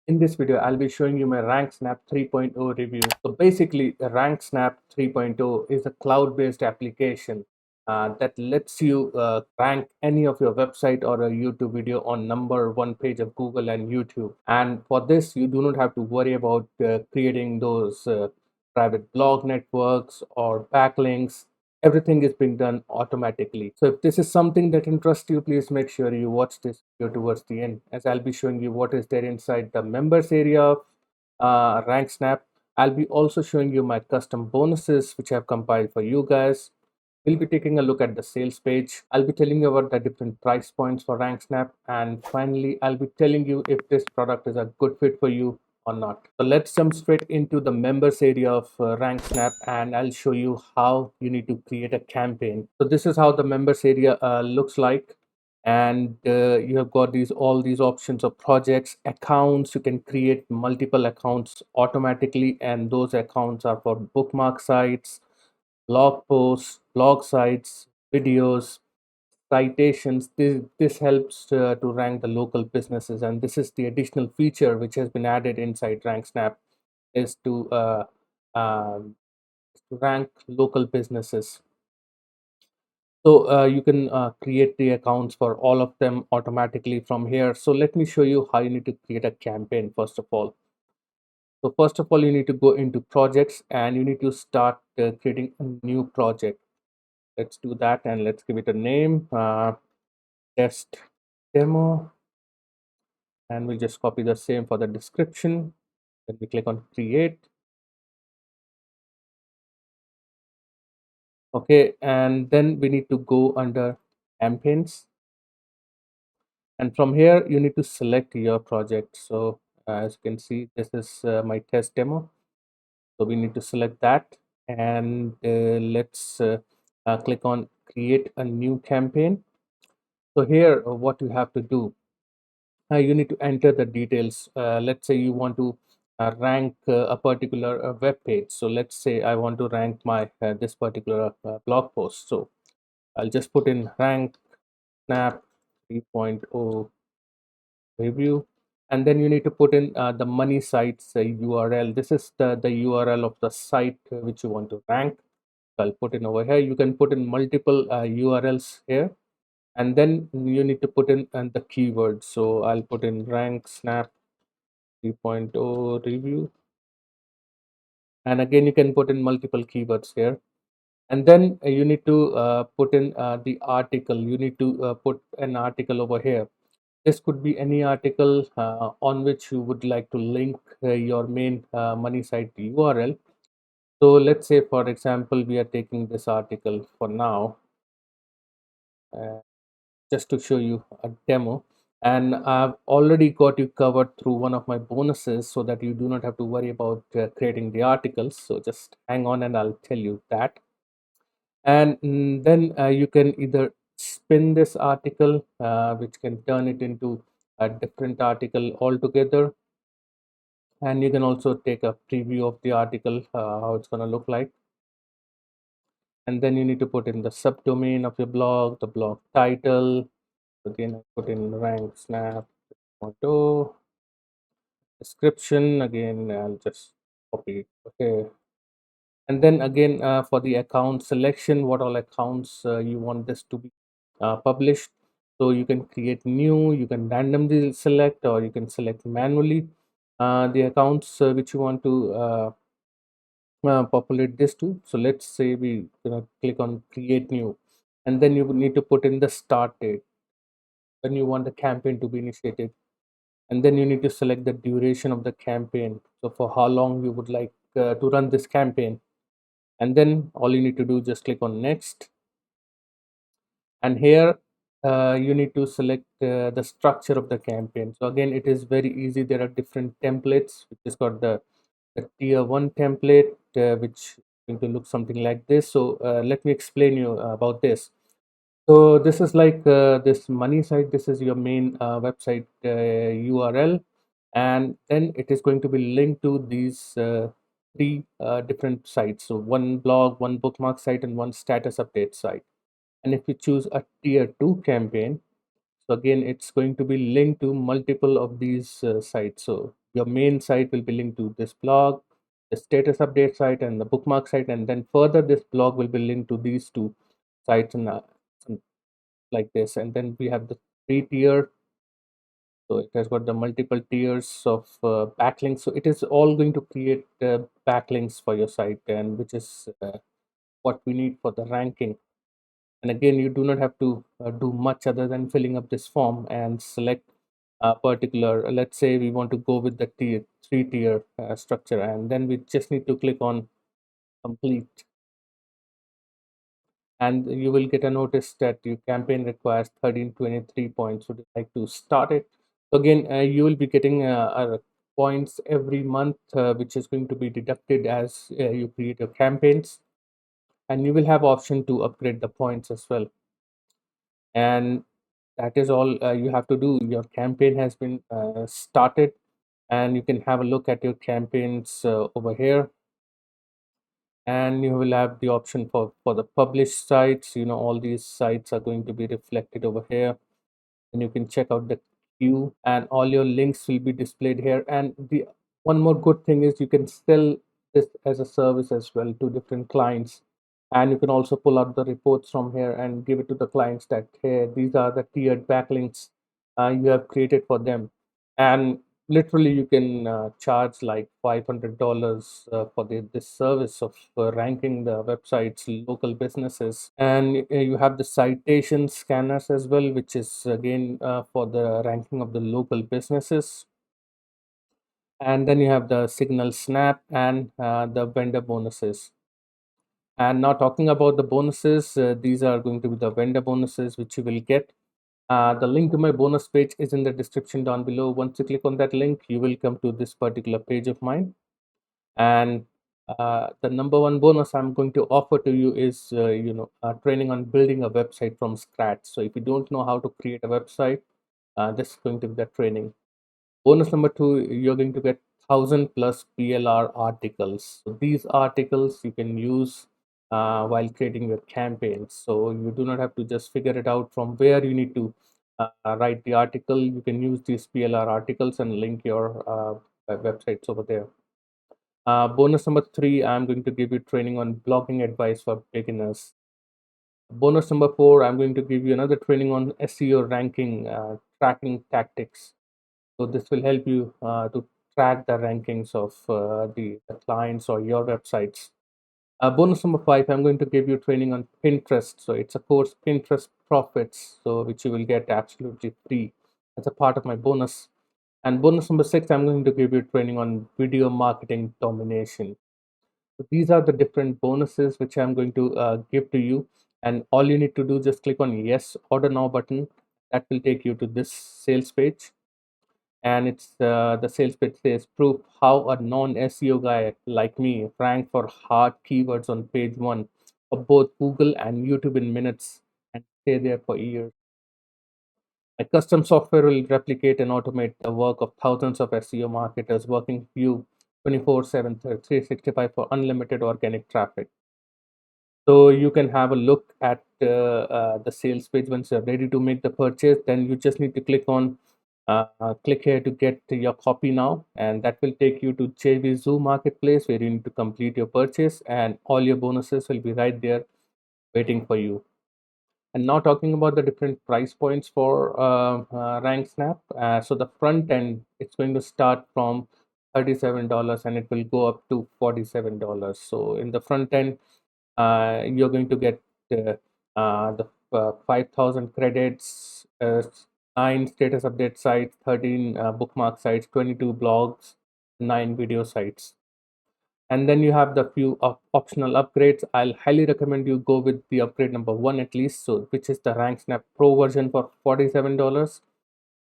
In this video, I'll be showing you my RankSnap 3.0 review. So basically, RankSnap 3.0 is a cloud-based application that lets you rank any of your website or a YouTube video on number one page of Google and YouTube. And for this, you do not have to worry about creating those private blog networks or backlinks. Everything is being done automatically. So if this is something that interests you, please make sure you watch this video towards the end, as I'll be showing you what is there inside the members area of RankSnap. I'll be also showing you my custom bonuses which I've compiled for you guys. We'll be taking a look at the sales page. I'll be telling you about the different price points for RankSnap, and finally I'll be telling you if this product is a good fit for you or not. So let's jump straight into the members area of RankSnap, and I'll show you how you need to create a campaign. So this is how the members area looks like, and you have got all these options of projects, accounts. You can create multiple accounts automatically, and those accounts are for bookmark sites, blog posts, blog sites, videos, citations. This helps to rank the local businesses, and this is the additional feature which has been added inside RankSnap, is um, to rank local businesses. So you can create the accounts for all of them automatically from here. So let me show you how you need to create a campaign first of all. So first of all, you need to go into projects and you need to start creating a new project. Let's do that, and let's give it a name, test demo, and we'll just copy the same for the description. Then we click on create. Okay, and then we need to go under campaigns, and from here you need to select your project. So as you can see, this is my test demo, so we need to select that, and let's click on create a new campaign. So here what you have to do, you need to enter the details. Let's say you want to rank a particular web page. So let's say I want to rank my this particular blog post. So I'll just put in rank snap 3.0 review, and then you need to put in the money sites URL. This is the URL of the site which you want to rank. So I'll put in over here. You can put in multiple URLs here, and then you need to put in the keywords. So I'll put in rank snap 3.0 review, and again you can put in multiple keywords here, and then you need to put in the article. You need to put an article over here. This could be any article on which you would like to link your main money site URL. So let's say, for example, we are taking this article for now, uh, just to show you a demo, and I've already got you covered through one of my bonuses so that you do not have to worry about creating the articles. So just hang on and I'll tell you that. And then you can either spin this article, which can turn it into a different article altogether, and you can also take a preview of the article, how it's going to look like. And then you need to put in the subdomain of your blog, the blog title. Again, I put in rank snap auto description. Again, I'll just copy it. Okay, and then again for the account selection, what all accounts you want this to be published. So you can create new, you can randomly select, or you can select manually the accounts which you want to populate this to. So let's say we click on create new, and then you would need to put in the start date when you want the campaign to be initiated, and then you need to select the duration of the campaign. So for how long you would like to run this campaign, and then all you need to do, just click on next. And here you need to select the structure of the campaign. So again, it is very easy. There are different templates, which is got the tier 1 template, which is going to look something like this. So let me explain you about this. So this is like this money site. This is your main website URL, and then it is going to be linked to these three different sites. So one blog, one bookmark site, and one status update site. And if you choose a tier 2 campaign, so again it's going to be linked to multiple of these sites. So your main site will be linked to this blog, the status update site, and the bookmark site, and then further this blog will be linked to these two sites and like this. And then we have the three tier, so it has got the multiple tiers of backlinks. So it is all going to create backlinks for your site, and which is what we need for the ranking. And again, you do not have to do much other than filling up this form and select a particular. Let's say we want to go with the three tier structure, and then we just need to click on complete, and you will get a notice that your campaign requires 1323 points. Would you like to start it? So again, you will be getting points every month, which is going to be deducted as you create your campaigns, and you will have option to upgrade the points as well. And that is all you have to do. Your campaign has been started, and you can have a look at your campaigns over here, and you will have the option for the published sites. All these sites are going to be reflected over here, and you can check out the queue, and all your links will be displayed here. And the one more good thing is you can sell this as a service as well to different clients, and you can also pull out the reports from here and give it to the clients that, hey, these are the tiered backlinks you have created for them. And literally you can charge like $500 for this service of ranking the websites local businesses. And you have the citation scanners as well, which is again for the ranking of the local businesses. And then you have the signal snap and the vendor bonuses. And now talking about the bonuses, these are going to be the vendor bonuses which you will get. The link to my bonus page is in the description down below. Once you click on that link, you will come to this particular page of mine. And the number one bonus I'm going to offer to you is, training on building a website from scratch. So if you don't know how to create a website, this is going to be the training. Bonus number two, you're going to get 1,000 plus PLR articles. So these articles you can use while creating your campaigns. So you do not have to just figure it out from where you need to write the article. You can use these PLR articles and link your websites over there. Bonus number three, I'm going to give you training on blogging advice for beginners. Bonus number four, I'm going to give you another training on SEO ranking tracking tactics. So this will help you to track the rankings of the clients or your websites. Bonus number five, I'm going to give you training on Pinterest. So it's a course, Pinterest Profits, so which you will get absolutely free as a part of my bonus. And bonus number six, I'm going to give you training on video marketing domination. So these are the different bonuses which I'm going to give to you. And all you need to do, just click on yes order now button. That will take you to this sales page. And it's the sales page says proof how a non-SEO guy like me rank for hard keywords on page one of both Google and YouTube in minutes and stay there for years. A custom software will replicate and automate the work of thousands of SEO marketers working for you 24/7, 365 for unlimited organic traffic. So you can have a look at the sales page once you're ready to make the purchase. Then you just need to click here to get your copy now, and that will take you to JVZoo Marketplace where you need to complete your purchase, and all your bonuses will be right there waiting for you. And now talking about the different price points for Rank Snap. So the front end, it's going to start from $37 and it will go up to $47. So in the front end, you're going to get the 5,000 credits, 9 status update sites, 13 bookmark sites, 22 blogs, 9 video sites. And then you have the few optional upgrades. I'll highly recommend you go with the upgrade number one at least, so which is the Rank Snap Pro version for $47.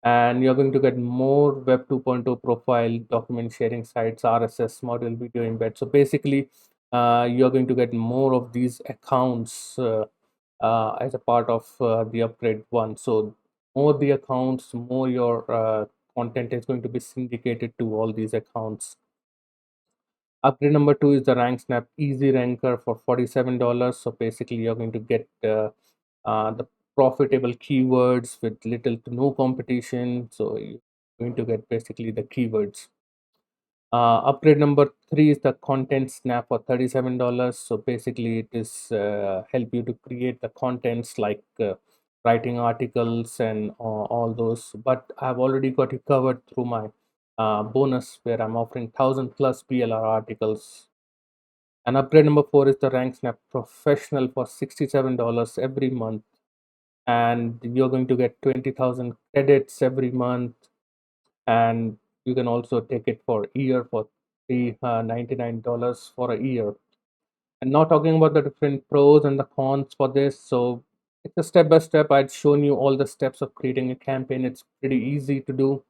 And you're going to get more Web 2.0 profile, document sharing sites, RSS module, video embed. So basically, you're going to get more of these accounts as a part of the upgrade one. So more the accounts, more your content is going to be syndicated to all these accounts. Upgrade number two is the Rank Snap Easy Ranker for $47. So basically, you're going to get the profitable keywords with little to no competition. So you're going to get basically the keywords. Upgrade number 3 is the Content Snap for $37. So basically, it is help you to create the contents like writing articles and all those. But I've already got it covered through my bonus, where I'm offering 1,000+ PLR articles. And upgrade number 4 is the Rank Snap Professional for $67 every month, and you're going to get 20,000 credits every month, and you can also take it for a year for $399 for a year. And not talking about the different pros and the cons for this, so it's a step by step. I'd shown you all the steps of creating a campaign. It's pretty easy to do,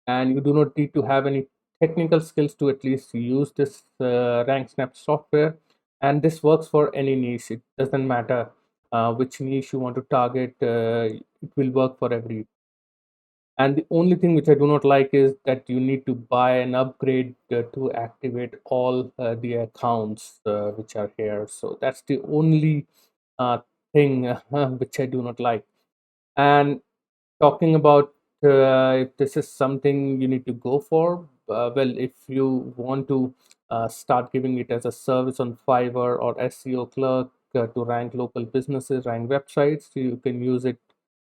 and you do not need to have any technical skills to at least use this RankSnap software. And this works for any niche. It doesn't matter which niche you want to target. It will work for every. And the only thing which I do not like is that you need to buy an upgrade to activate all the accounts which are here. So that's the only uh, thing which I do not like. And talking about if this is something you need to go for, well, if you want to start giving it as a service on Fiverr or SEO Clerk to rank local businesses, rank websites, you can use it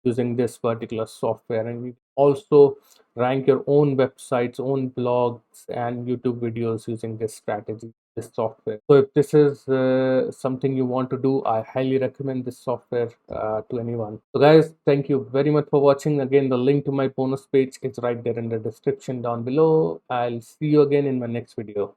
using this particular software. And you also rank your own websites, own blogs, and YouTube videos using this strategy, this software. So if this is something you want to do, I highly recommend this software to anyone. So guys, thank you very much for watching. Again, the link to my bonus page is right there in the description down below. I'll see you again in my next video.